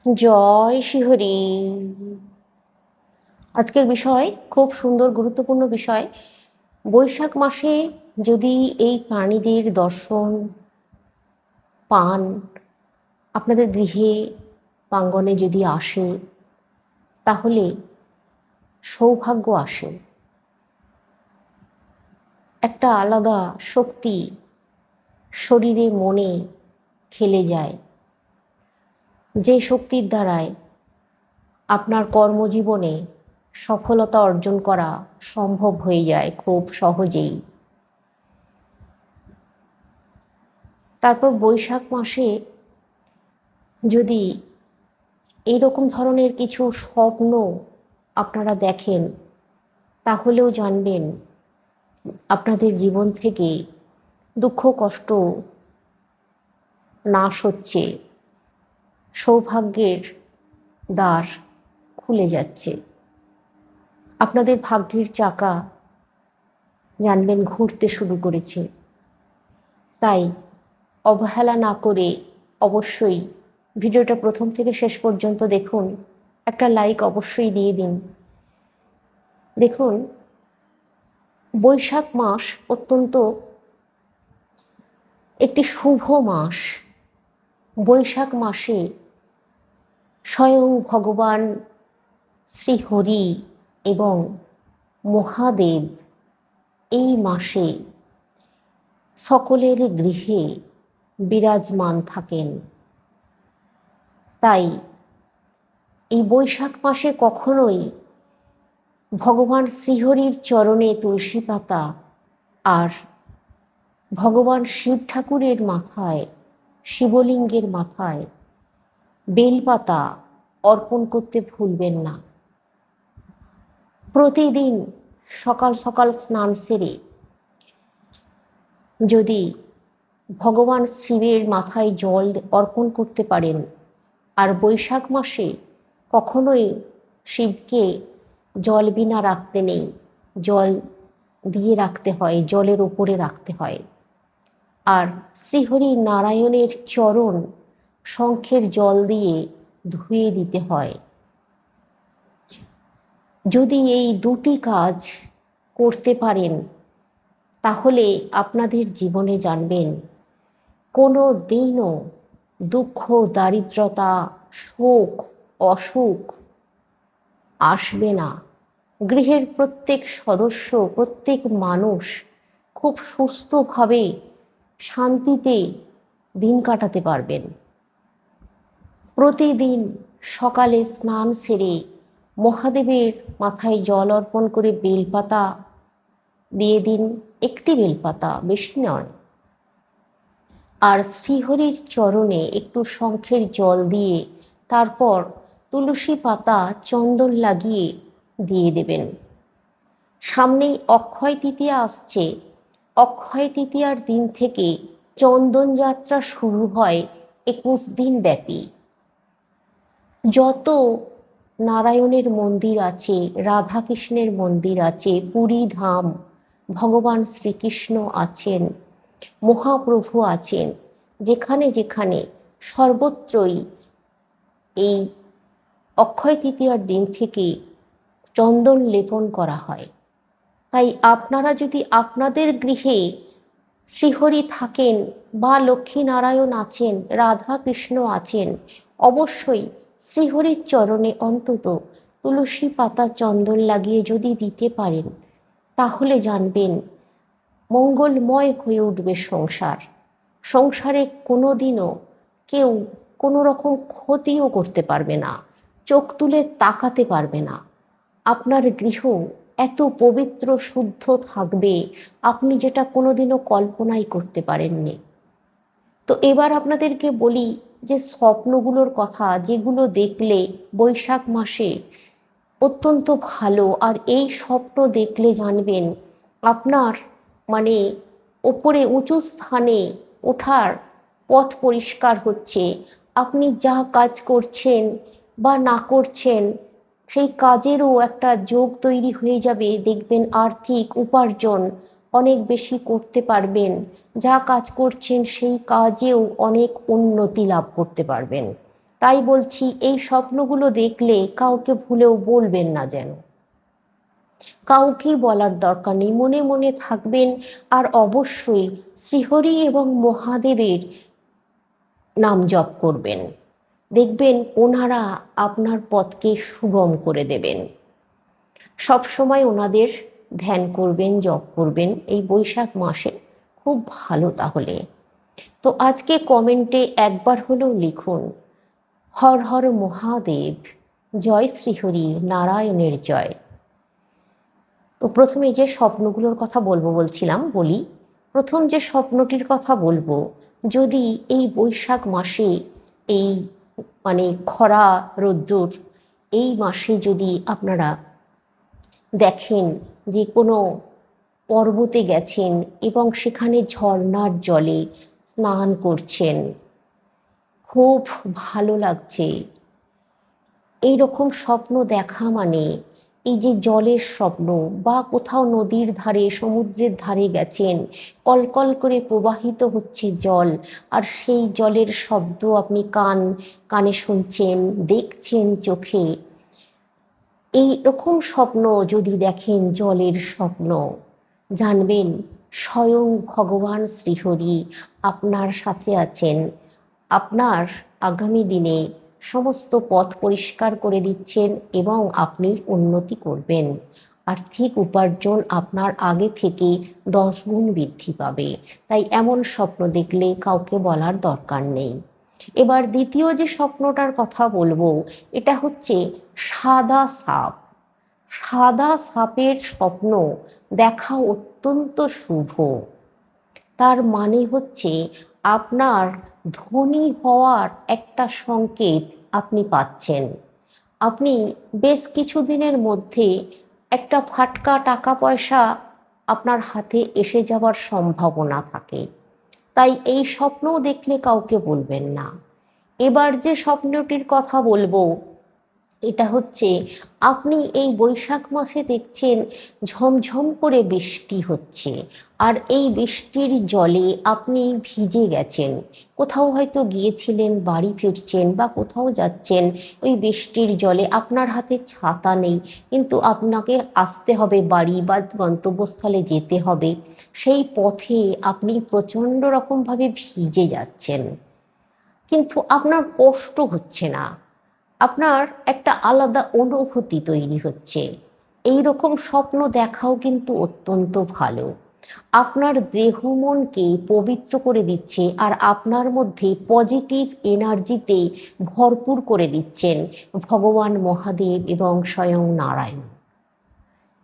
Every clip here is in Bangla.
জয় শিহরি। আজকের বিষয় খুব সুন্দর গুরুত্বপূর্ণ বিষয়। বৈশাখ মাসে যদি এই প্রাণীদের দর্শন পান, আপনাদের গৃহে প্রাঙ্গণে যদি আসে, তাহলে সৌভাগ্য আসে। একটা আলাদা শক্তি শরীরে মনে খেলে যায়, যে শক্তির দ্বারায় আপনার কর্মজীবনে সফলতা অর্জন করা সম্ভব হয়ে যায় খুব সহজেই। তারপর বৈশাখ মাসে যদি এইরকম ধরনের কিছু স্বপ্ন আপনারা দেখেন, তাহলেও জানবেন আপনাদের জীবন থেকে দুঃখ কষ্ট নাশ হচ্ছে, সৌভাগ্যের দ্বার খুলে যাচ্ছে, আপনাদের ভাগ্যের চাকা জানবেন ঘুরতে শুরু করেছে। তাই অবহেলা না করে অবশ্যই ভিডিওটা প্রথম থেকে শেষ পর্যন্ত দেখুন। একটা লাইক অবশ্যই দিয়ে দিন। দেখুন, বৈশাখ মাস অত্যন্ত একটি শুভ মাস। বৈশাখ মাসে স্বয়ং ভগবান শ্রীহরি এবং মহাদেব এই মাসে সকলের গৃহে বিরাজমান থাকেন। তাই এই বৈশাখ মাসে কখনোই ভগবান শ্রীহরির চরণে তুলসী পাতা আর ভগবান শিব ঠাকুরের মাথায়, শিবলিঙ্গের মাথায় বেলপাতা অর্পণ করতে ভুলবেন না। প্রতিদিন সকাল সকাল স্নান সেরে যদি ভগবান শিবের মাথায় জল অর্পণ করতে পারেন, আর বৈশাখ মাসে কখনোই শিবকে জল বিনা রাখতে নেই, জল দিয়ে রাখতে হয়, জলের উপরে রাখতে হয়। আর শ্রীহরি নারায়ণের চরণ শঙ্খের জল দিয়ে ধুয়ে দিতে হয়। যদি এই দুটি কাজ করতে পারেন, তাহলে আপনাদের জীবনে জানবেন কোনো দিনও দুঃখ, দারিদ্রতা, শোক, অসুখ আসবে না। গৃহের প্রত্যেক সদস্য, প্রত্যেক মানুষ খুব সুস্থভাবে শান্তিতে দিন কাটাতে পারবেন। প্রতিদিন সকালে স্নান সেরে মহাদেবের মাথায় জল অর্পণ করে বেলপাতা দিয়ে দিন, একটি বেলপাতা, বেশি নয়। আর শ্রীহরির চরণে একটু শঙ্খের জল দিয়ে তারপর তুলসী পাতা চন্দন লাগিয়ে দিয়ে দেবেন। সামনেই অক্ষয় তৃতীয়া আসছে। অক্ষয় তৃতীয়ার দিন থেকে চন্দন যাত্রা শুরু হয় 21 দিন ব্যাপী। যত নারায়ণের মন্দির আছে, রাধাকৃষ্ণের মন্দির আছে, পুরী ধাম, ভগবান শ্রীকৃষ্ণ আছেন, মহাপ্রভু আছেন, যেখানে যেখানে সর্বত্রই এই অক্ষয় তৃতীয়ার দিন থেকে চন্দন লেপন করা হয়। তাই আপনারা যদি আপনাদের গৃহে শ্রীহরি থাকেন বা লক্ষ্মীনারায়ণ আছেন, রাধা কৃষ্ণ আছেন, অবশ্যই শ্রীহরির চরণে অন্তত তুলসী পাতা চন্দন লাগিয়ে যদি দিতে পারেন, তাহলে জানবেন মঙ্গলময় হয়ে উঠবে সংসার। সংসারে কোনোদিনও কেউ কোনো রকম ক্ষতিও করতে পারবে না, চোখ তুলে তাকাতে পারবে না। আপনার গৃহ এত পবিত্র শুদ্ধ থাকবে, আপনি যেটা কোনোদিনও কল্পনাই করতে পারেননি। তো এবার আপনাদেরকে বলি যে স্বপ্নগুলোর কথা, যেগুলো দেখলে বৈশাখ মাসে অত্যন্ত ভালো। আর এই স্বপ্ন দেখলে জানবেন আপনার মানে ওপরে উঁচু স্থানে ওঠার পথ পরিষ্কার হচ্ছে। আপনি যা কাজ করছেন বা না করছেন, সেই কাজেরও একটা যোগ তৈরি হয়ে যাবে। দেখবেন আর্থিক উপার্জন অনেক বেশি করতে পারবেন। যা কাজ করছেন সেই কাজেও অনেক উন্নতি লাভ করতে পারবেন। তাই বলছি, এই স্বপ্নগুলো দেখলে কাউকে ভুলেও বলবেন না যেন, কাউকেই বলার দরকার নেই, মনে মনে থাকবেন। আর অবশ্যই শ্রীহরি এবং মহাদেবের নাম জপ করবেন, দেখবেন ওনারা আপনার পথকে সুগম করে দেবেন। সবসময় ওনাদের ধ্যান করবেন, জপ করবেন এই বৈশাখ মাসে, খুব ভালো। তাহলে তো আজকে কমেন্টে একবার হলেও লিখুন, হর হর মহাদেব, জয় শ্রীহরি, নারায়ণের জয়। তো প্রথমে যে স্বপ্নগুলোর কথা বলছিলাম বলি। প্রথম যে স্বপ্নটির কথা বলবো, যদি এই বৈশাখ মাসে, এই মানে খরা রৌদ্রর এই মাসে যদি আপনারা দেখেন যে কোনো পর্বতে গেছেন এবং সেখানে ঝর্ণার জলে স্নান করছেন, খুব ভালো লাগছে, এই রকম স্বপ্ন দেখা মানে এই যে জলের স্বপ্ন, বা কোথাও নদীর ধারে সমুদ্রের ধারে গেছেন, কলকল করে প্রবাহিত হচ্ছে জল, আর সেই জলের শব্দ আপনি কানে শুনছেন, দেখছেন চোখে, এই রকম স্বপ্ন যদি দেখেন, জলের স্বপ্ন, জানবেন স্বয়ং ভগবান শ্রীহরি আপনার সাথে আছেন, আপনার আগামী দিনে সমস্ত পথ পরিষ্কার করে দিচ্ছেন এবং আপনি উন্নতি করবেন। আর্থিক উপার্জন আপনার আগে থেকে 10 গুণ বৃদ্ধি পাবে। তাই এমন স্বপ্ন দেখলে কাউকে বলার দরকার নেই। এবার দ্বিতীয় যে স্বপ্নটার কথা বলবো, এটা হচ্ছে সাদা সাপ। সাদা সাপের স্বপ্ন দেখা অত্যন্ত শুভ। তার মানে হচ্ছে আপনার ধনী হওয়ার একটা সংকেত আপনি পাচ্ছেন। আপনি বেশ কিছুদিনের মধ্যে একটা ফাটকা টাকা পয়সা আপনার হাতে এসে যাওয়ার সম্ভাবনা থাকে। তাই এই স্বপ্নও দেখলে কাউকে বলবেন না। এবার যে স্বপ্নটির কথা বলবো, এটা হচ্ছে আপনি এই বৈশাখ মাসে দেখছেন ঝমঝম করে বৃষ্টি হচ্ছে, আর এই বৃষ্টির জলে আপনি ভিজে গেছেন। কোথাও হয়তো গিয়েছিলেন, বাড়ি ফিরছেন বা কোথাও যাচ্ছেন, ওই বৃষ্টির জলে আপনার হাতে ছাতা নেই, কিন্তু আপনাকে আসতে হবে বাড়ি বা গন্তব্যস্থলে যেতে হবে। সেই পথে আপনি প্রচণ্ড রকমভাবে ভিজে যাচ্ছেন, কিন্তু আপনার কষ্ট হচ্ছে না, আপনার একটা আলাদা অনুভূতি তৈরি হচ্ছে। এই রকম স্বপ্ন দেখাও কিন্তু অত্যন্ত ভালো। আপনার দেহ মনকে পবিত্র করে দিচ্ছে, আর আপনার মধ্যে পজিটিভ এনার্জিতে ভরপুর করে দিচ্ছেন ভগবান মহাদেব এবং স্বয়ং নারায়ণ।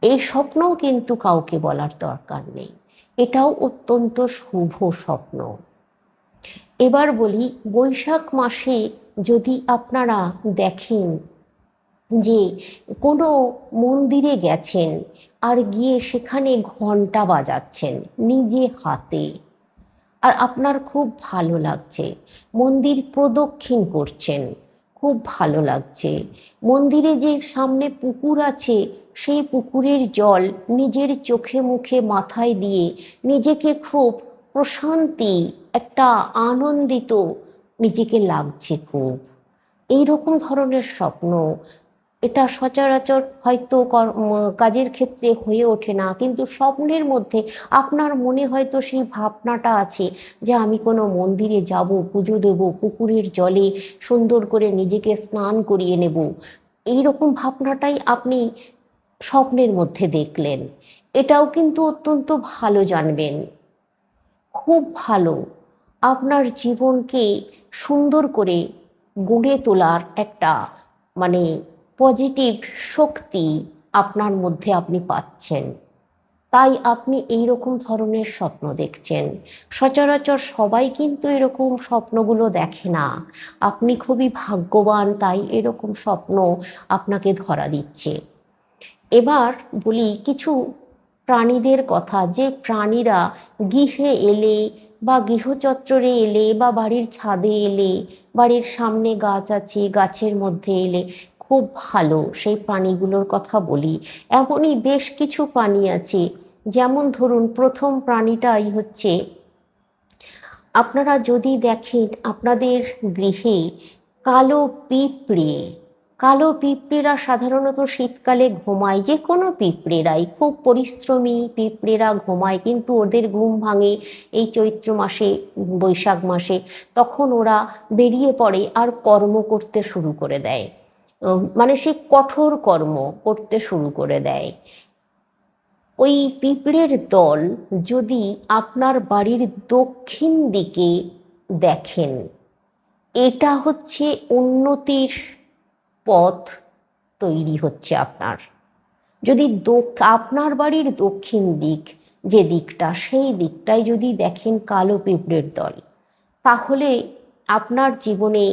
এই স্বপ্নও কিন্তু কাউকে বলার দরকার নেই, এটাও অত্যন্ত শুভ স্বপ্ন। এবার বলি, বৈশাখ মাসে যদি আপনারা দেখেন যে কোনো মন্দিরে গেছেন, আর গিয়ে সেখানে ঘন্টা বাজাচ্ছেন নিজে হাতে, আর আপনার খুব ভালো লাগছে, মন্দির প্রদক্ষিণ করছেন, খুব ভালো লাগছে, মন্দিরে যে সামনে পুকুর আছে সেই পুকুরের জল নিজের চোখে মুখে মাথায় দিয়ে নিজেকে খুব প্রশান্তি, একটা আনন্দিত নিজেকে লাগছে খুব, এই রকম ধরনের স্বপ্ন। এটা সচরাচর হয়তো কাজের ক্ষেত্রে হয়ে ওঠে না, কিন্তু স্বপ্নের মধ্যে আপনার মনে হয়তো সেই ভাবনাটা আছে যে আমি কোনো মন্দিরে যাব, পুজো দেব, পুকুরের জলে সুন্দর করে নিজেকে স্নান করিয়ে নেব, এই রকম ভাবনাটাই আপনি স্বপ্নের মধ্যে দেখলেন। এটাও কিন্তু অত্যন্ত ভালো, জানবেন খুব ভালো, আপনার জীবনকে সুন্দর করে গড়ে তোলার একটা মানে পজিটিভ শক্তি আপনার মধ্যে আপনি পাচ্ছেন। তাই আপনি এই রকম ধরনের স্বপ্ন দেখছেন। সচরাচর সবাই কিন্তু এরকম স্বপ্নগুলো দেখে না, আপনি খুবই ভাগ্যবান, তাই এরকম স্বপ্ন আপনাকে ধরা দিচ্ছে। এবার বলি কিছু প্রাণীদের কথা, যে প্রাণীরা গৃহে এলে বা গৃহচত্বরে এলে বা বাড়ির ছাদে এলে, বাড়ির সামনে গাছ আছে গাছের মধ্যে এলে খুব ভালো, সেই প্রাণীগুলোর কথা বলি। এমনই বেশ কিছু প্রাণী আছে, যেমন ধরুন প্রথম প্রাণীটাই হচ্ছে, আপনারা যদি দেখেন আপনাদের গৃহে কালো পিঁপড়ে, কালো পিঁপড়েরা সাধারণত শীতকালে ঘুমায়, যে কোনো পিঁপড়েরাই, খুব পরিশ্রমী পিঁপড়েরা ঘুমায়, কিন্তু ওদের ঘুম ভাঙে এই চৈত্র মাসে, বৈশাখ মাসে। তখন ওরা বেরিয়ে পড়ে আর কর্ম করতে শুরু করে দেয়, মানে সে কঠোর কর্ম করতে শুরু করে দেয়। ওই পিঁপড়ের দল যদি আপনার বাড়ির দক্ষিণ দিকে দেখেন, এটা হচ্ছে উন্নতির পথ তৈরি হচ্ছে আপনার। যদি আপনার বাড়ির দক্ষিণ দিক যে দিকটা, সেই দিকটায় যদি দেখেন কালো পিঁপড়ের দল, তাহলে আপনার জীবনে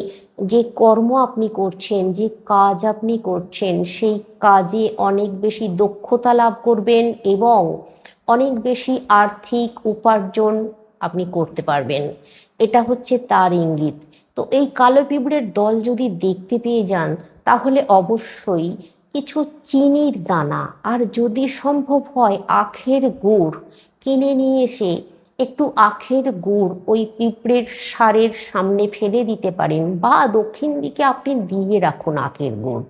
যে কর্ম আপনি করছেন, যে কাজ আপনি করছেন, সেই কাজে অনেক বেশি দক্ষতা লাভ করবেন এবং অনেক বেশি আর্থিক উপার্জন আপনি করতে পারবেন। এটা হচ্ছে তার ইঙ্গিত। তো এই কালো পিঁপড়ের দল যদি দেখতে পেয়ে যান, তাহলে অবশ্যই কিছু চিনির দানা আর যদি সম্ভব হয় আখের গুড় কিনে নিয়ে এসে একটু আখের গুড় ওই পিঁপড়ের সারের সামনে ফেলে দিতে পারেন, বা দক্ষিণ দিকে আপনি দিয়ে রাখুন আখের গুড়।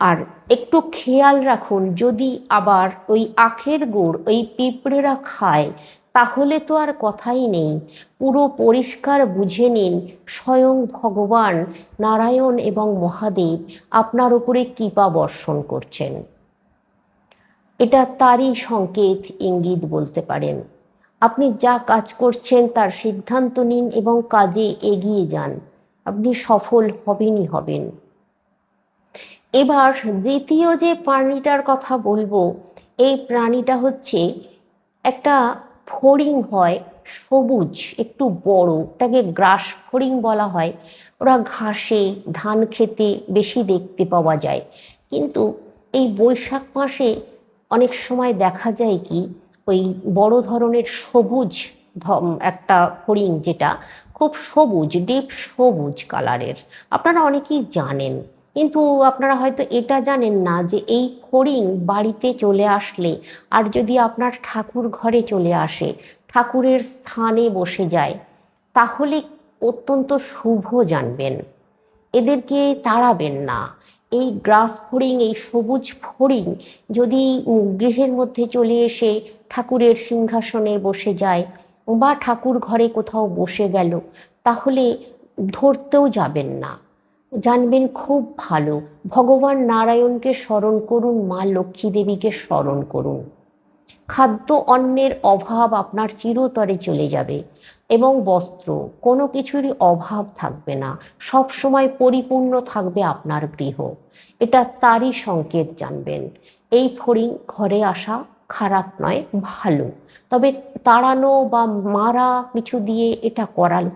আর একটু খেয়াল রাখুন, যদি আবার ওই আখের গুড় ওই পিঁপড়েরা খায়, তাহলে তো আর কথাই নেই। পুরো পরিষ্কার বুঝে নিন স্বয়ং ভগবান নারায়ণ এবং মহাদেব আপনার উপরে কৃপা বর্ষণ করছেন। এটা তারই সংকেত, ইঙ্গিত বলতে পারেন। আপনি যা কাজ করছেন তার সিদ্ধান্ত নিন এবং কাজে এগিয়ে যান, আপনি সফল হবেনই হবেন। এবার দ্বিতীয় যে প্রাণীটার কথা বলবো, এই প্রাণীটা হচ্ছে একটা ফড়িং হয়, সবুজ, একটু বড়, ওটাকে গ্রাস ফড়িং বলা হয়। ওরা ঘাসে, ধান খেতে বেশি দেখতে পাওয়া যায়। কিন্তু এই বৈশাখ মাসে অনেক সময় দেখা যায় কি, ওই বড় ধরনের সবুজ একটা ফড়িং, যেটা খুব সবুজ, ডিপ সবুজ কালারের, আপনারা অনেকেই জানেন। কিন্তু আপনারা হয়তো এটা জানেন না যে এই ফড়িং বাড়িতে চলে আসলে, আর যদি আপনার ঠাকুর ঘরে চলে আসে, ঠাকুরের স্থানে বসে যায়, তাহলে অত্যন্ত শুভ জানবেন। এদেরকে তাড়াবেন না। এই গ্রাস ফড়িং, এই সবুজ ফড়িং যদি গৃহের মধ্যে চলে এসে ঠাকুরের সিংহাসনে বসে যায় বা ঠাকুর ঘরে কোথাও বসে গেল, তাহলে ধরতেও যাবেন না, জানবেন খুব ভালো। ভগবান নারায়ণকে স্মরণ করুন, মা লক্ষ্মী দেবীকে স্মরণ করুন। খাদ্য অন্নের অভাব আপনার চিরতরে চলে যাবে এবং বস্ত্র, কোনো কিছুরই অভাব থাকবে না, সব সময় পরিপূর্ণ থাকবে আপনার গৃহ। এটা তারই সংকেত জানবেন। এই ফড়িং ঘরে আসা খারাপ নয়, ভালো। তবে তাড়ানো বা মারা কিছু দিয়ে এটা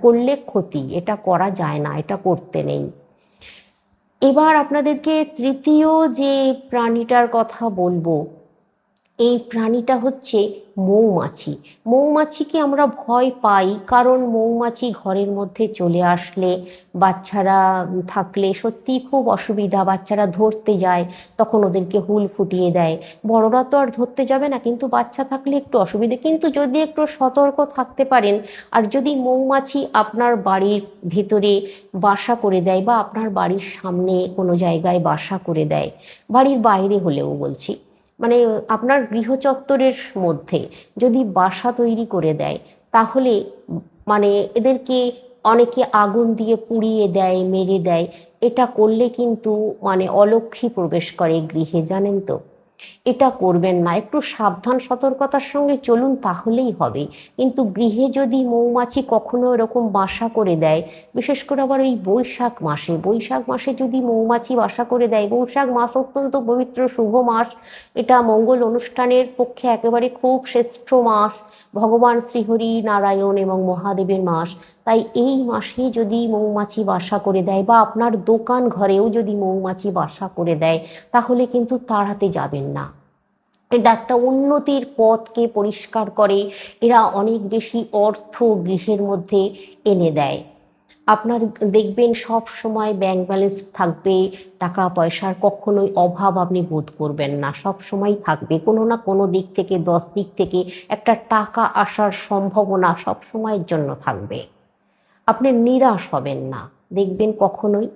করলে ক্ষতি, এটা করা যায় না, এটা করতে নেই। এবার আপনাদেরকে তৃতীয় যে প্রাণীটার কথা বলবো, এই প্রাণীটা হচ্ছে মৌমাছি। মৌমাছিকে আমরা ভয় পাই, কারণ মৌমাছি ঘরের মধ্যে চলে আসলে, বাচ্চারা থাকলে সত্যিই খুব অসুবিধা। বাচ্চারা ধরতে যায়, তখন ওদেরকে হুল ফুটিয়ে দেয়। বড়রা তো আর ধরতে যাবে না, কিন্তু বাচ্চা থাকলে একটু অসুবিধে। কিন্তু যদি একটু সতর্ক থাকতে পারেন, আর যদি মৌমাছি আপনার বাড়ির ভেতরে বাসা করে দেয় বা আপনার বাড়ির সামনে কোনো জায়গায় বাসা করে দেয়, বাড়ির বাইরে হলেও বলছি, মানে আপনার গৃহচত্বরের মধ্যে যদি বাসা তৈরি করে দেয়, তাহলে মানে এদেরকে অনেকে আগুন দিয়ে পুড়িয়ে দেয়, মেরে দেয়। এটা করলে কিন্তু মানে অলক্ষ্মী প্রবেশ করে গৃহে, জানেন তো। এটা করবেন না, একটু সাবধান সতর্কতার সঙ্গে চলুন, তাহলেই হবে। কিন্তু গৃহে যদি মৌমাছি কখনো এরকম বাসা করে দেয়, বিশেষ করে আবার ওই বৈশাখ মাসে, বৈশাখ মাসে যদি মৌমাছি বাসা করে দেয়, বৈশাখ মাস অত্যন্ত পবিত্র শুভ মাস, এটা মঙ্গল অনুষ্ঠানের পক্ষে একেবারে খুব শ্রেষ্ঠ মাস, ভগবান শ্রীহরি নারায়ণ এবং মহাদেবের মাস। তাই এই মাসে যদি মৌমাছি বাসা করে দেয়, বা আপনার দোকান ঘরেও যদি মৌমাছি বাসা করে দেয়, তাহলে কিন্তু তাড়াতে যাবেন না। এটা একটা উন্নতির পথকে পরিষ্কার করে। এরা অনেক বেশি অর্থ গৃহের মধ্যে এনে দেয়। আপনার দেখবেন সব সময় ব্যাংক ব্যালেন্স থাকবে, টাকা পয়সার কখনোই অভাব আপনি বোধ করবেন না, সব সময় থাকবে কোনো না কোনো দিক থেকে, 10 দিক থেকে একটা টাকা আসার সম্ভাবনা সব সময়ের জন্য থাকবে। আপনি নিরাশ হবেন না, দেখবেন কখনোই।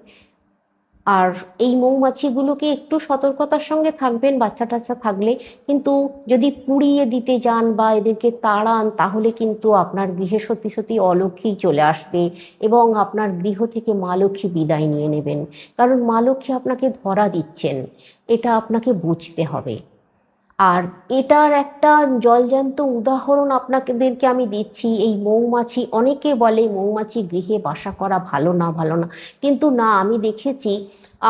আর এই মৌমাছিগুলোকে একটু সতর্কতার সঙ্গে থাকবেন বাচ্চা টাচ্চা থাকলে, কিন্তু যদি পুড়িয়ে দিতে যান বা এদেরকে তাড়ান তাহলে কিন্তু আপনার গৃহে সত্যি সত্যি অলক্ষ্মী চলে আসবে এবং আপনার গৃহ থেকে মা লক্ষ্মী বিদায় নিয়ে নেবেন। কারণ মা লক্ষ্মী আপনাকে ধরা দিচ্ছেন, এটা আপনাকে বুঝতে হবে। আর এটার একটা জলজ্যান্ত উদাহরণ আপনাদেরকে আমি দিচ্ছি। এই মৌমাছি, অনেকে বলে মৌমাছি গৃহে বাসা করা ভালো না ভালো না, কিন্তু না, আমি দেখেছি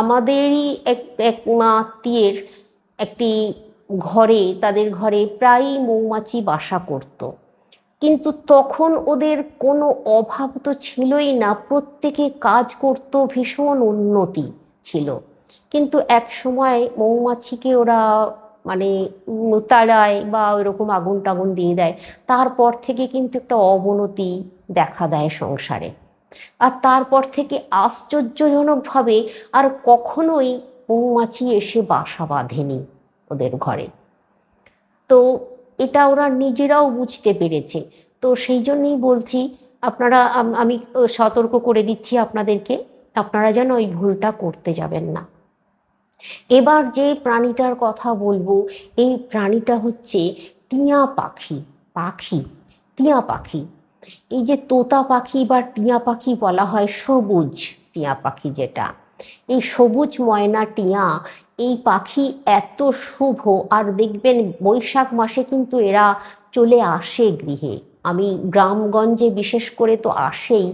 আমাদেরই এক এক আত্মীয়ের একটি ঘরে, তাদের ঘরে প্রায়ই মৌমাছি বাসা করত, কিন্তু তখন ওদের কোনো অভাব তো ছিলই না, প্রত্যেকে কাজ করত, ভীষণ উন্নতি ছিল। কিন্তু এক সময় মৌমাছিকে ওরা মানে তাড়ায় বা ওইরকম আগুন টাগুন দিয়ে দেয়, তারপর থেকে কিন্তু একটা অবনতি দেখা দেয় সংসারে। আর তারপর থেকে আশ্চর্যজনকভাবে আর কখনোই মৌমাছি এসে বাসা বাঁধেনি ওদের ঘরে। তো এটা ওরা নিজেরাও বুঝতে পেরেছে। তো সেই জন্যই বলছি, আপনারা আমি সতর্ক করে দিচ্ছি আপনাদেরকে, আপনারা যেন ওই ভুলটা করতে যাবেন না। এবার যে প্রাণীটার কথা বলবো, এই প্রাণীটা হচ্ছে টিয়া পাখি। পাখি, টিয়া পাখি। এই যে তোতা পাখি বা টিয়া পাখি বলা হয়, সবুজ টিয়া পাখি যেটা, এই সবুজ ময়না টিয়া, এই পাখি এত শুভ। আর দেখবেন বৈশাখ মাসে কিন্তু এরা চলে আসে গৃহে। আমি গ্রামগঞ্জে বিশেষ করে তো আসেই,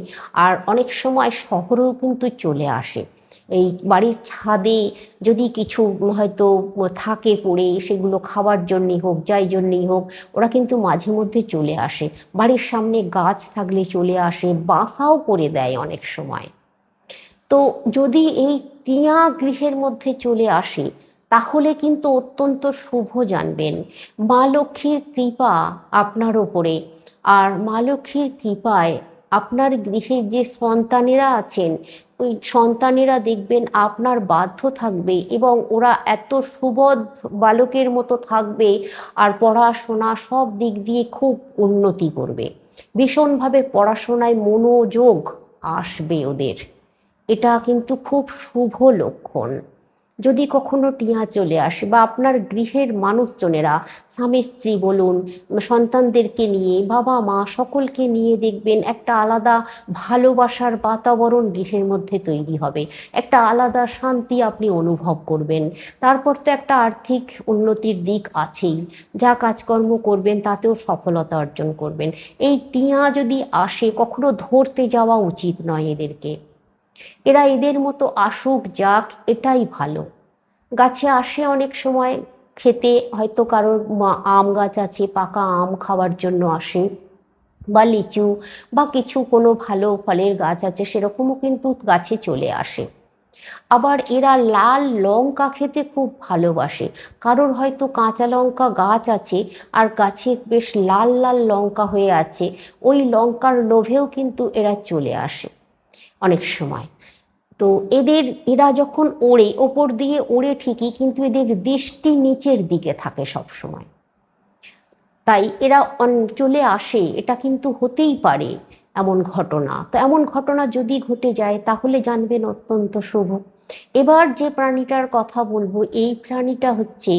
আর অনেক সময় শহরেও কিন্তু চলে আসে। এই বাড়ির ছাদে যদি কিছু হয়তো থাকে পড়ে, সেগুলো খাওয়ার জন্যই হোক, যাই জন্যই হোক, ওরা কিন্তু মাঝে মধ্যে চলে আসে। বাড়ির সামনে গাছ থাকলে চলে আসে, বাসাও করে দেয় অনেক সময়। তো যদি এই টিয়া গৃহের মধ্যে চলে আসে তাহলে কিন্তু অত্যন্ত শুভ, জানবেন। মা লক্ষ্মীর কৃপা আপনার ওপরে। আর মা লক্ষ্মীর কৃপায় আপনার গৃহে যে সন্তানেরা আছেন, ওই সন্তানেরা দেখবেন আপনার বাধ্য থাকবে এবং ওরা এত সুবোধ বালকের মতো থাকবে, আর পড়াশোনা সব দিক দিয়ে খুব উন্নতি করবে, ভীষণভাবে পড়াশোনায় মনোযোগ আসবে ওদের। এটা কিন্তু খুব শুভ লক্ষণ। যদি কখনো টিয়া চলে আসে বা আপনার গৃহের মানুষজনেরা, স্বামী স্ত্রী বলুন, সন্তানদেরকে নিয়ে, বাবা মা সকলকে নিয়ে দেখবেন একটা আলাদা ভালোবাসার বাতাবরণ গৃহের মধ্যে তৈরি হবে, একটা আলাদা শান্তি আপনি অনুভব করবেন। তারপর তো একটা আর্থিক উন্নতির দিক আছেই, যা কাজকর্ম করবেন তাতেও সফলতা অর্জন করবেন। এই টিয়া যদি আসে কখনো ধরতে যাওয়া উচিত নয় এদেরকে। এরা এদের মতো আসুক যাক, এটাই ভালো। গাছে আসে অনেক সময় খেতে, হয়তো কারোর আম গাছ আছে, পাকা আম খাওয়ার জন্য আসে, বা লিচু বা কিছু কোনো ভালো ফলের গাছ আছে সেরকমও কিন্তু গাছে চলে আসে। আবার এরা লাল লঙ্কা খেতে খুব ভালোবাসে। কারোর হয়তো কাঁচা লঙ্কা গাছ আছে আর গাছে বেশ লাল লাল লঙ্কা হয়ে আছে, ওই লঙ্কার লোভেও কিন্তু এরা চলে আসে অনেক সময়। তো এরা যখন ওড়ে, ওপর দিয়ে ওড়ে ঠিকই, কিন্তু এদের দৃষ্টি নিচের দিকে থাকে সব সময়। তাই এরা চলে আসে, এটা কিন্তু হতেই পারে এমন ঘটনা। তো এমন ঘটনা যদি ঘটে যায় তাহলে জানবেন অত্যন্ত শুভ। এবার যে প্রাণীটার কথা বলবো, এই প্রাণীটা হচ্ছে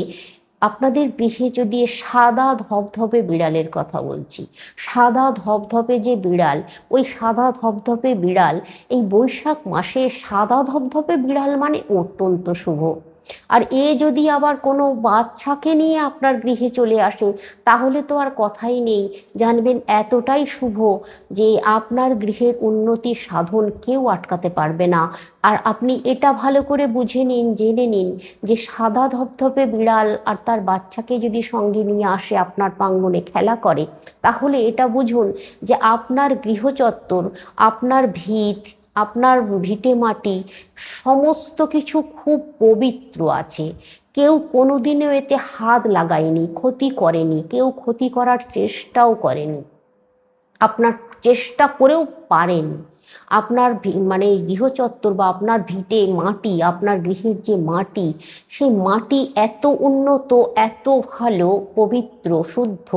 আপনাদের গৃহে যদি সাদা ধবধবে বিড়ালের কথা বলছি। সাদা ধবধবে যে বিড়াল, ওই সাদা ধবধবে বিড়াল, এই বৈশাখ মাসে সাদা ধবধবে বিড়াল মানে অত্যন্ত শুভ। আর যদি আবার কোনো বাচ্চাকে নিয়ে আপনার গৃহে চলে আসে তাহলে তো আর কথাই নেই, জানবেন এতটাই শুভ যে আপনার গৃহের উন্নতি সাধন কেউ আটকাতে পারবে না। আর আপনি এটা ভালো করে বুঝে নিন, জেনে নিন যে সাদা ধবধবে বিড়াল আর তার বাচ্চাকে যদি সঙ্গে নিয়ে আসে আপনার প্রাঙ্গণে খেলা করে, তাহলে এটা বুঝুন যে আপনার গৃহচত্বর, আপনার ভিত, আপনার ভিটে মাটি সমস্ত কিছু খুব পবিত্র আছে। কেউ কোনোদিনও এতে হাত লাগায়নি, ক্ষতি করেনি, কেউ ক্ষতি করার চেষ্টাও করেনি, আপনার চেষ্টা করেও পারেন। আপনার মানে গৃহচত্বর বা আপনার ভিটে মাটি, আপনার গৃহের যে মাটি, সেই মাটি এত উন্নত, এত ভালো, পবিত্র, শুদ্ধ,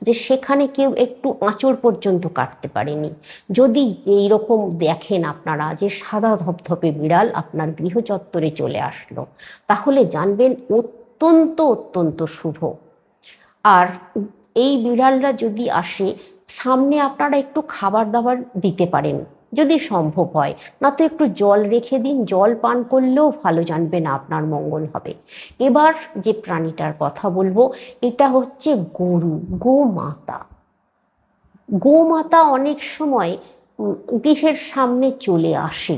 যে সেখানে কেউ একটু আঁচড় পর্যন্ত কাটতে পারেনি। যদি এইরকম দেখেন আপনারা যে সাদা ধপধপে বিড়াল আপনার গৃহচত্বরে চলে আসলো, তাহলে জানবেন অত্যন্ত অত্যন্ত শুভ। আর এই বিড়ালরা যদি আসে, সামনে আপনারা একটু খাবার দাবার দিতে পারেন যদি সম্ভব হয়, না তো একটু জল রেখে দিন, জল পান করলেও ভালো, জানবেন আপনার মঙ্গল হবে। এবার যে প্রাণীটার কথা বলবো, এটা হচ্ছে গরু, গোমাতা। গোমাতা অনেক সময় গৃহের সামনে চলে আসে,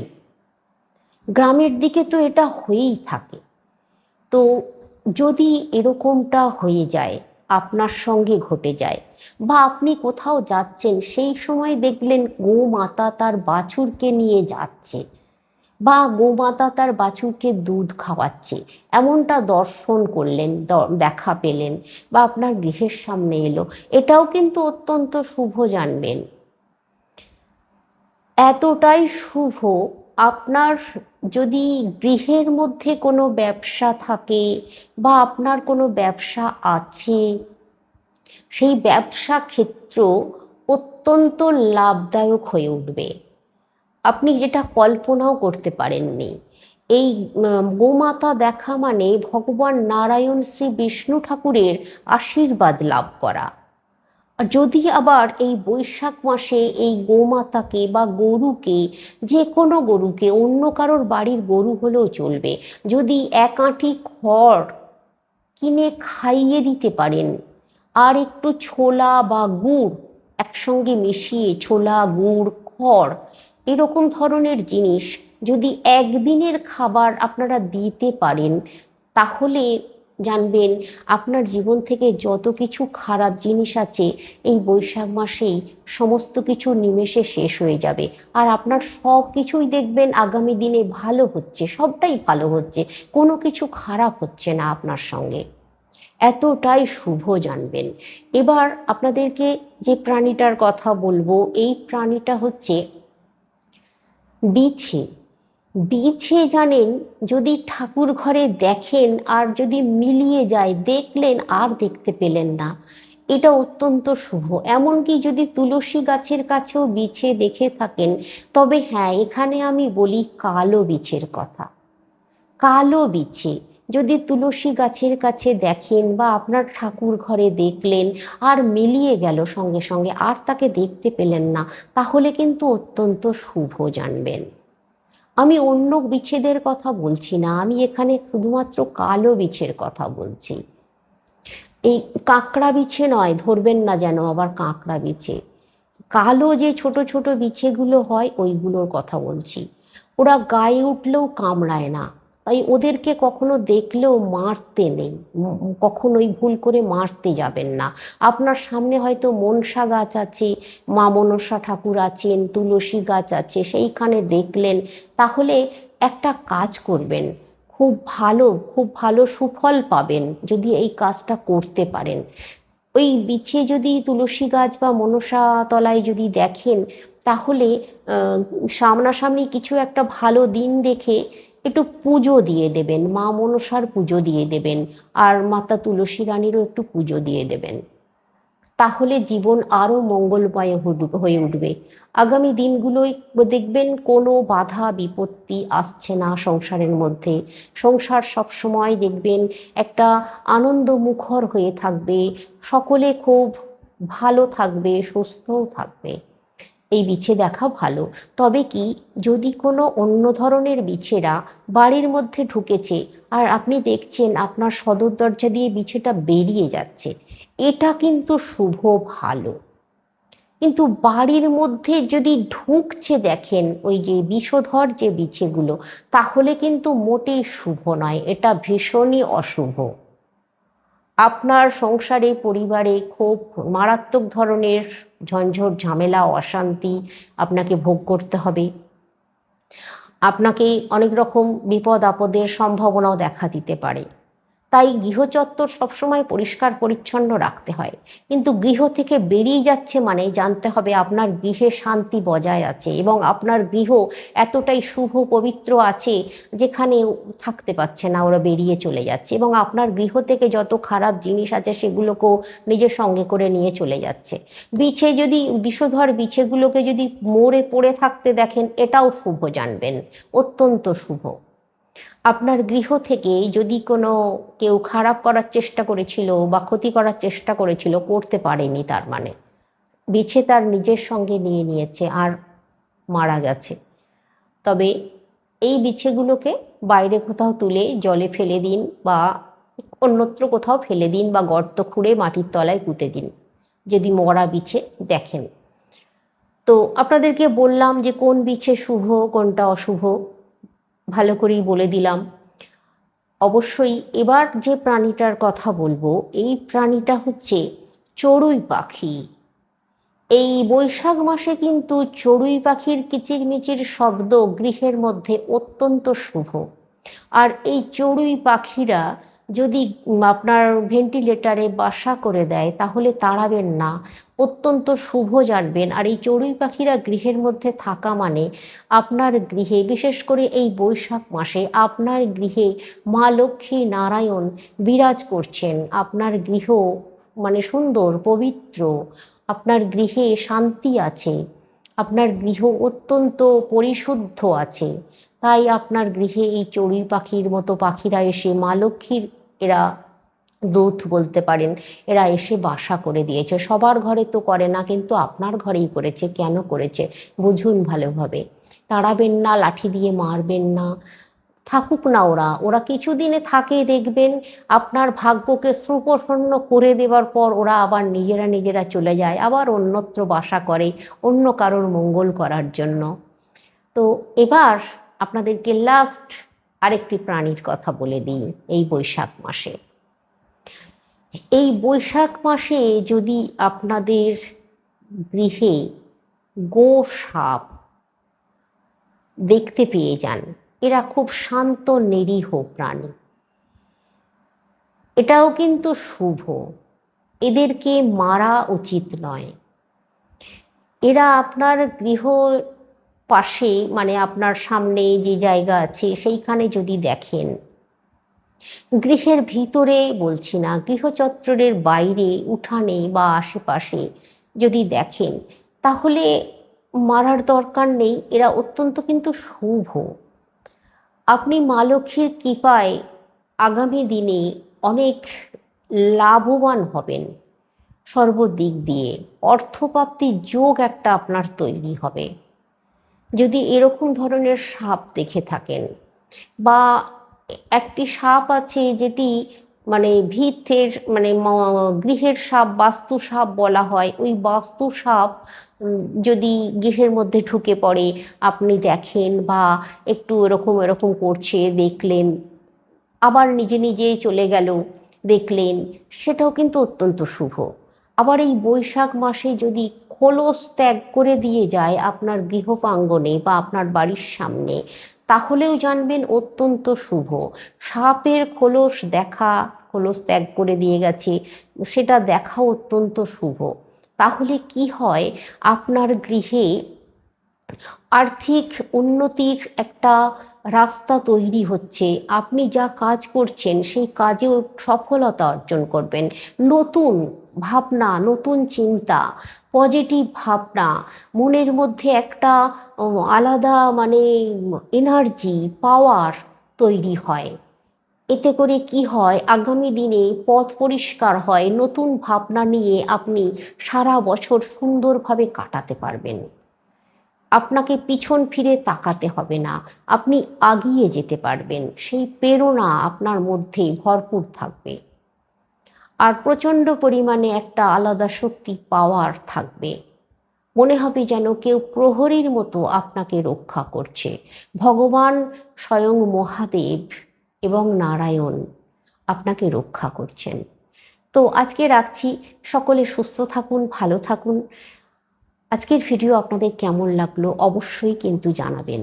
গ্রামের দিকে তো এটা হয়েই থাকে। তো যদি এরকমটা হয়ে যায়, আপনার সঙ্গে ঘটে যায়, বা আপনি কোথাও যাচ্ছেন, সেই সময় দেখলেন গোমাতা তার বাছুরকে নিয়ে যাচ্ছে, বা গোমাতা তার বাছুরকে দুধ খাওয়াচ্ছে, এমনটা দর্শন করলেন, দেখা পেলেন, বা আপনার গৃহের সামনে এলো, এটাও কিন্তু অত্যন্ত শুভ, জানবেন। এতটাই শুভ। আপনার যদি গৃহের মধ্যে কোনো ব্যবসা থাকে, বা আপনার কোনো ব্যবসা আছে, সেই ব্যবসা ক্ষেত্র অত্যন্ত লাভদায়ক হয়ে উঠবে, আপনি যেটা কল্পনাও করতে পারেননি। এই গোমাতা দেখা মানে ভগবান নারায়ণ শ্রী বিষ্ণু ঠাকুরের আশীর্বাদ লাভ করা। আর যদি আবার এই বৈশাখ মাসে এই গোমাতাকে বা গরুকে, যে কোনো গরুকে, অন্য কারোর বাড়ির গরু হলেও চলবে, যদি এক আঁটি খড় কিনে খাইয়ে দিতে পারেন, আর একটু ছোলা বা গুড় একসঙ্গে মিশিয়ে, ছোলা গুড় খড় এরকম ধরনের জিনিস যদি একদিনের খাবার আপনারা দিতে পারেন, তাহলে জানবেন আপনার জীবন থেকে যত কিছু খারাপ জিনিস আছে, এই বৈশাখ মাসেই সমস্ত কিছু নিমেষে শেষ হয়ে যাবে। আর আপনার সব কিছুই দেখবেন আগামী দিনে ভালো হচ্ছে, সবটাই ভালো হচ্ছে, কোনো কিছু খারাপ হচ্ছে না আপনার সঙ্গে। এতটাই শুভ, জানবেন। এবার আপনাদেরকে যে প্রাণীটার কথা বলবো, এই প্রাণীটা হচ্ছে বিছে। বিছে জানেন, যদি ঠাকুর ঘরে দেখেন আর যদি মিলিয়ে যায়, দেখলেন আর দেখতে পেলেন না, এটা অত্যন্ত শুভ। এমনকি যদি তুলসী গাছের কাছেও বিছে দেখে থাকেন, তবে হ্যাঁ, এখানে আমি বলি কালো বিছের কথা। কালো বিছে যদি তুলসী গাছের কাছে দেখেন, বা আপনার ঠাকুর ঘরে দেখলেন আর মিলিয়ে গেল সঙ্গে সঙ্গে, আর তাকে দেখতে পেলেন না, তাহলে কিন্তু অত্যন্ত শুভ, জানবেন। আমি অন্য বিছেদের কথা বলছি না, আমি এখানে শুধুমাত্র কালো বিছের কথা বলছি। এই কাঁকড়া বিছে নয়, ধরবেন না যেন আবার কাঁকড়া বিছে। কালো যে ছোট ছোট বিছেগুলো হয়, ওইগুলোর কথা বলছি। ওরা গায়ে উঠলেও কামড়ায় না, তাই ওদেরকে কখনো দেখলেও মারতে নেই, কখনোই ভুল করে মারতে যাবেন না। আপনার সামনে হয়তো মনসা গাছ আছে, মা মনসা ঠাকুর আছেন, তুলসী গাছ আছে, সেইখানে দেখলেন, তাহলে একটা কাজ করবেন, খুব ভালো, খুব ভালো সুফল পাবেন যদি এই কাজটা করতে পারেন। ওই বিছে যদি তুলসী গাছ বা মনসা তলায় যদি দেখেন, তাহলে সামনাসামনি কিছু একটা ভালো দিন দেখে একটু পুজো দিয়ে দেবেন, মা মনসার পুজো দিয়ে দেবেন, আর মাতা তুলসী রানীরও একটু পুজো দিয়ে দেবেন। তাহলে জীবন আরো মঙ্গলময় হয়ে উঠবে। আগামী দিনগুলোয় দেখবেন কোনো বাধা বিপত্তি আসছে না সংসারের মধ্যে। সংসার সবসময় দেখবেন একটা আনন্দ মুখর হয়ে থাকবে, সকলে খুব ভালো থাকবে, সুস্থও থাকবে। এই বিছে দেখা ভালো। তবে কি, যদি কোনো অন্য ধরনের বিছেরা বাড়ির মধ্যে ঢুকেছে, আর আপনি দেখছেন আপনার সদর দরজা দিয়ে বিছেটা বেরিয়ে যাচ্ছে, এটা কিন্তু শুভ, ভালো। কিন্তু বাড়ির মধ্যে যদি ঢুকছে দেখেন ওই যে বিষধর যে বিছেগুলো, তাহলে কিন্তু মোটেই শুভ নয়, এটা ভীষণই অশুভ। আপনার সংসারে, পরিবারে খুব মারাত্মক ধরনের ঝঞ্ঝট ঝামেলা অশান্তি আপনাকে ভোগ করতে হবে। আপনাকে অনেক রকম বিপদ আপদের সম্ভাবনাও দেখা দিতে পারে। তাই গৃহচত্বর সবসময় পরিষ্কার পরিচ্ছন্ন রাখতে হয়। কিন্তু গৃহ থেকে বেরিয়ে যাচ্ছে মানে জানতে হবে আপনার গৃহে শান্তি বজায় আছে এবং আপনার গৃহ এতটাই শুভ পবিত্র আছে যেখানে থাকতে পারছে না, ওরা বেরিয়ে চলে যাচ্ছে এবং আপনার গৃহ থেকে যত খারাপ জিনিস আছে সেগুলোকেও নিজের সঙ্গে করে নিয়ে চলে যাচ্ছে। বিছে যদি বিষধর বিছেগুলোকে যদি মরে পড়ে থাকতে দেখেন, এটাও শুভ জানবেন, অত্যন্ত শুভ। আপনার গৃহ থেকে যদি কোনো কেউ খারাপ করার চেষ্টা করেছিল বা ক্ষতি করার চেষ্টা করেছিল, করতে পারেনি, তার মানে বিছে তার নিজের সঙ্গে নিয়ে নিয়েছে আর মারা গেছে। তবে এই বিছেগুলোকে বাইরে কোথাও তুলে জলে ফেলে দিন বা অন্যত্র কোথাও ফেলে দিন বা গর্ত খুঁড়ে মাটির তলায় পুঁতে দিন যদি মরা বিছে দেখেন। তো আপনাদেরকে বললাম যে কোন বিছে শুভ কোনটা অশুভ, ভালো করেই বলে দিলাম। অবশ্যই এবার যে প্রাণীটার কথা বলবো, এই প্রাণীটা হচ্ছে চড়ুই পাখি। এই বৈশাখ মাসে কিন্তু চড়ুই পাখির কিচিরমিচির শব্দ গৃহের মধ্যে অত্যন্ত শুভ। আর এই চড়ুই পাখিরা যদি আপনার ভেন্টিলেটারে বাসা করে দেয় তাহলে তাড়াবেন না, অত্যন্ত শুভ জানবেন। আর এই চড়ুই পাখিরা গৃহের মধ্যে থাকা মানে আপনার গৃহে, বিশেষ করে এই বৈশাখ মাসে আপনার গৃহে মা লক্ষ্মী নারায়ণ বিরাজ করছেন। আপনার গৃহ মানে সুন্দর পবিত্র, আপনার গৃহে শান্তি আছে, আপনার গৃহ অত্যন্ত পরিশুদ্ধ আছে। তাই আপনার গৃহে এই চড়ুই পাখির মতো পাখিরা এসে মা লক্ষ্মীর, এরা দূত বলতে পারেন, এরা এসে বাসা করে দিয়েছে। সবার ঘরে তো করে না, কিন্তু আপনার ঘরেই করেছে। কেন করেছে বুঝুন ভালোভাবে। তাড়াবেন না, লাঠি দিয়ে মারবেন না, থাকুক না ওরা, ওরা কিছুদিনে থাকে দেখবেন আপনার ভাগ্যকে সুপ্রসন্ন করে দেওয়ার পর ওরা আবার নিজেরা নিজেরা চলে যায়, আবার অন্যত্র বাসা করে অন্য কারোর মঙ্গল করার জন্য। তো এবার আপনাদেরকে লাস্ট আরেকটি প্রাণীর কথা বলে দিই। এই বৈশাখ মাসে, এই বৈশাখ মাসে যদি আপনাদের গৃহে গোসাপ দেখতে পেয়ে যান, এরা খুব শান্ত নিরীহ প্রাণী, এটাও কিন্তু শুভ। এদেরকে মারা উচিত নয়। এরা আপনার গৃহ পাশে মানে আপনার সামনে যে জায়গা আছে সেইখানে যদি দেখেন, গৃহের ভিতরে বলছি না, গৃহচত্বরের বাইরে উঠানে বা আশেপাশে যদি দেখেন, তাহলে মারার দরকার নেই, এরা অত্যন্ত কিন্তু শুভ। আপনি মা লক্ষ্মীর কৃপায় আগামী দিনে অনেক লাভবান হবেন, সর্বদিক দিয়ে অর্থপ্রাপ্তির যোগ একটা আপনার তৈরি হবে। যদি এরকম ধরনের সাপ দেখে থাকেন, বা একটি সাপ আছে যেটি মানে ভিতের মানে গৃহের সাপ, বাস্তু সাপ বলা হয়, ওই বাস্তু সাপ যদি গৃহের মধ্যে ঢুকে পড়ে আপনি দেখেন, বা একটু এরকম এরকম করছে দেখলেন, আবার নিজে নিজেই চলে গেল দেখলেন, সেটাও কিন্তু অত্যন্ত শুভ। আবার এই বৈশাখ মাসে যদি খোলস ত্যাগ করে দিয়ে যায় আপনার গৃহ প্রাঙ্গণে বা আপনার বাড়ির সামনে, তাহলেও জানবেন অত্যন্ত শুভ। সাপের খোলস দেখা, খোলস ত্যাগ করে দিয়ে গেছে, সেটা দেখা অত্যন্ত শুভ। তাহলে কি হয়, আপনার গৃহে আর্থিক উন্নতির একটা রাস্তা তৈরি হচ্ছে। আপনি যা কাজ করছেন সেই কাজেও সফলতা অর্জন করবেন। নতুন ভাবনা, নতুন চিন্তা, পজিটিভ ভাবনা, মনের মধ্যে একটা আলাদা মানে এনার্জি, পাওয়ার তৈরি হয়। এতে করে কি হয়, আগামী দিনে পথ পরিষ্কার হয়, নতুন ভাবনা নিয়ে আপনি সারা বছর সুন্দরভাবে কাটাতে পারবেন। আপনাকে পিছন ফিরে তাকাতে হবে না, আপনি আগিয়ে যেতে পারবেন, সেই প্রেরণা আপনার মধ্যে ভরপুর থাকবে। আর প্রচণ্ড পরিমাণে একটা আলাদা শক্তি, পাওয়ার থাকবে। মনে হবে যেন কেউ প্রহরীর মতো আপনাকে রক্ষা করছে। ভগবান স্বয়ং মহাদেব এবং নারায়ণ আপনাকে রক্ষা করছেন। তো আজকে রাখছি, সকলে সুস্থ থাকুন, ভালো থাকুন। আজকের ভিডিও আপনাদের কেমন লাগলো অবশ্যই কিন্তু জানাবেন।